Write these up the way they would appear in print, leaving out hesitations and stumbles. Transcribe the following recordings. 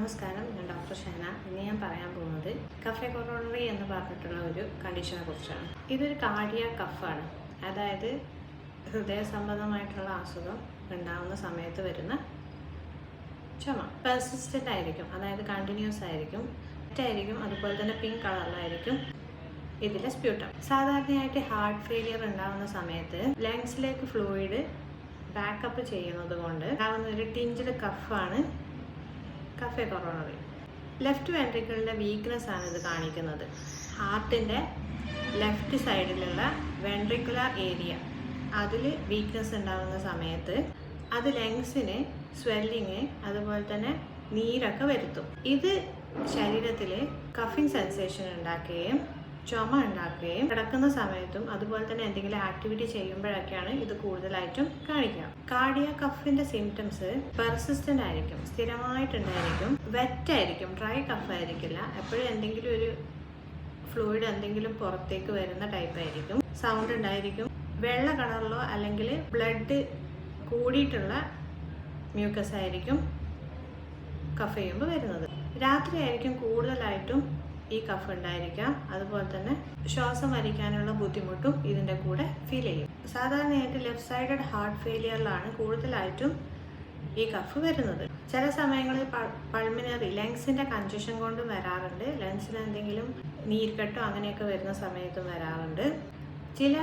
നമസ്കാരം, ഞാൻ ഡോക്ടർ ഷഹന. ഇന്ന് ഞാൻ പറയാൻ പോകുന്നത് കഫെ കൊറോണറി എന്ന് പറഞ്ഞിട്ടുള്ള ഒരു കണ്ടീഷനെ കുറിച്ചാണ്. ഇതൊരു കാർഡിയാക് കഫാണ്. അതായത് ഹൃദയ സംബന്ധമായിട്ടുള്ള അസുഖം ഉണ്ടാകുന്ന സമയത്ത് വരുന്ന ചുമ. പെർസിസ്റ്റൻ്റ് ആയിരിക്കും, അതായത് കണ്ടിന്യൂസ് ആയിരിക്കും, അതുപോലെ തന്നെ പിങ്ക് കളറിലായിരിക്കും ഇതിലെ സ്പ്യൂട്ടം. സാധാരണയായിട്ട് ഹാർട്ട് ഫെയിലിയർ ഉണ്ടാകുന്ന സമയത്ത് ലങ്സിലേക്ക് ഫ്ലൂയിഡ് ബാക്കപ്പ് ചെയ്യുന്നത് കൊണ്ട് ഉണ്ടാകുന്ന ഒരു ടിഞ്ചിഡ് കഫാണ് കഫെ കൊറോണറി. ലെഫ്റ്റ് വെൻട്രിക്കിളിൻ്റെ വീക്ക്നെസ് ആണ് ഇത് കാണിക്കുന്നത്. ഹാർട്ടിൻ്റെ ലെഫ്റ്റ് സൈഡിലുള്ള വെൻട്രിക്കുലർ ഏരിയ അതിൽ വീക്ക്നെസ് ഉണ്ടാകുന്ന സമയത്ത് അത് ലങ്സിന് സ്വെല്ലിങ് അതുപോലെ തന്നെ നീരൊക്കെ വരുത്തും. ഇത് ശരീരത്തിൽ കഫിങ് സെൻസേഷൻ ഉണ്ടാക്കുകയും ചുമ ഉണ്ടാക്കുകയും കിടക്കുന്ന സമയത്തും അതുപോലെ തന്നെ എന്തെങ്കിലും ആക്ടിവിറ്റി ചെയ്യുമ്പോഴൊക്കെയാണ് ഇത് കൂടുതലായിട്ടും കാണിക്കുക. കാർഡിയാക് കഫിന്റെ സിംറ്റംസ് പെർസിസ്റ്റന്റ് ആയിരിക്കും, സ്ഥിരമായിട്ടുണ്ടായിരിക്കും, വെറ്റ് ആയിരിക്കും, ഡ്രൈ കഫ് ആയിരിക്കില്ല. എപ്പോഴും എന്തെങ്കിലും ഒരു ഫ്ലൂയിഡ് എന്തെങ്കിലും പുറത്തേക്ക് വരുന്ന ടൈപ്പ് ആയിരിക്കും. സൗണ്ട് ഉണ്ടായിരിക്കും. വെള്ള കളറിലോ അല്ലെങ്കിൽ ബ്ലഡ് കൂടിയിട്ടുള്ള മ്യൂക്കസ് ആയിരിക്കും കഫ് ചെയ്യുമ്പോൾ വരുന്നത്. രാത്രി ആയിരിക്കും കൂടുതലായിട്ടും ഈ കഫ് ഉണ്ടായിരിക്കാം. അതുപോലെ തന്നെ ശ്വാസം വലിക്കാനുള്ള ബുദ്ധിമുട്ടും ഇതിൻ്റെ കൂടെ ഫീൽ ചെയ്യും. സാധാരണയായിട്ട് ലെഫ്റ്റ് സൈഡഡ് ഹാർട്ട് ഫെയിലിയറിലാണ് കൂടുതലായിട്ടും ഈ കഫ് വരുന്നത്. ചില സമയങ്ങളിൽ പൾമിനറി ലങ്സിൻ്റെ കൺജഷൻ കൊണ്ടും വരാറുണ്ട്. ലങ്സിന് എന്തെങ്കിലും നീർക്കെട്ടോ അങ്ങനെയൊക്കെ വരുന്ന സമയത്തും വരാറുണ്ട്. ചില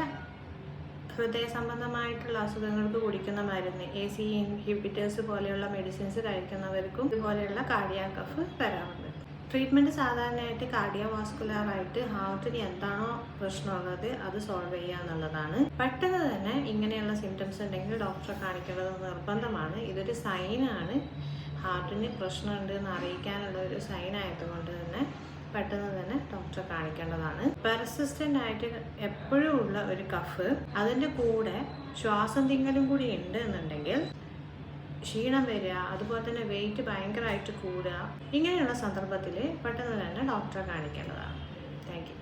ഹൃദയ സംബന്ധമായിട്ടുള്ള അസുഖങ്ങൾക്ക് കുടിക്കുന്ന മരുന്ന് ACE ഇൻഹിബിറ്റേഴ്സ് പോലെയുള്ള മെഡിസിൻസ് കഴിക്കുന്നവർക്കും ഇതുപോലെയുള്ള കാർഡിയാക് കഫ് വരാറുണ്ട്. ട്രീറ്റ്മെൻറ്റ് സാധാരണയായിട്ട് കാർഡിയോവാസ്കുലറായിട്ട് ഹാർട്ടിന് എന്താണോ പ്രശ്നമുള്ളത് അത് സോൾവ് ചെയ്യുക എന്നുള്ളതാണ്. പെട്ടെന്ന് തന്നെ ഇങ്ങനെയുള്ള സിംറ്റംസ് ഉണ്ടെങ്കിൽ ഡോക്ടറെ കാണിക്കേണ്ടത് നിർബന്ധമാണ്. ഇതൊരു സൈനാണ്, ഹാർട്ടിന് പ്രശ്നമുണ്ട് എന്ന് അറിയിക്കാനുള്ള ഒരു സൈൻ ആയതുകൊണ്ട് തന്നെ പെട്ടെന്ന് തന്നെ ഡോക്ടറെ കാണിക്കേണ്ടതാണ്. പെർസിസ്റ്റൻ്റ് ആയിട്ട് എപ്പോഴും ഉള്ള ഒരു കഫ്, അതിൻ്റെ കൂടെ ശ്വാസം തിങ്ങലും കൂടി ഉണ്ട് എന്നുണ്ടെങ്കിൽ ക്ഷീണം വരിക, അതുപോലെ തന്നെ വെയിറ്റ് ഭയങ്കരമായിട്ട് കൂടുക, ഇങ്ങനെയുള്ള സന്ദർഭത്തിൽ പെട്ടെന്ന് തന്നെ ഡോക്ടറെ കാണിക്കേണ്ടതാണ്. Thank you.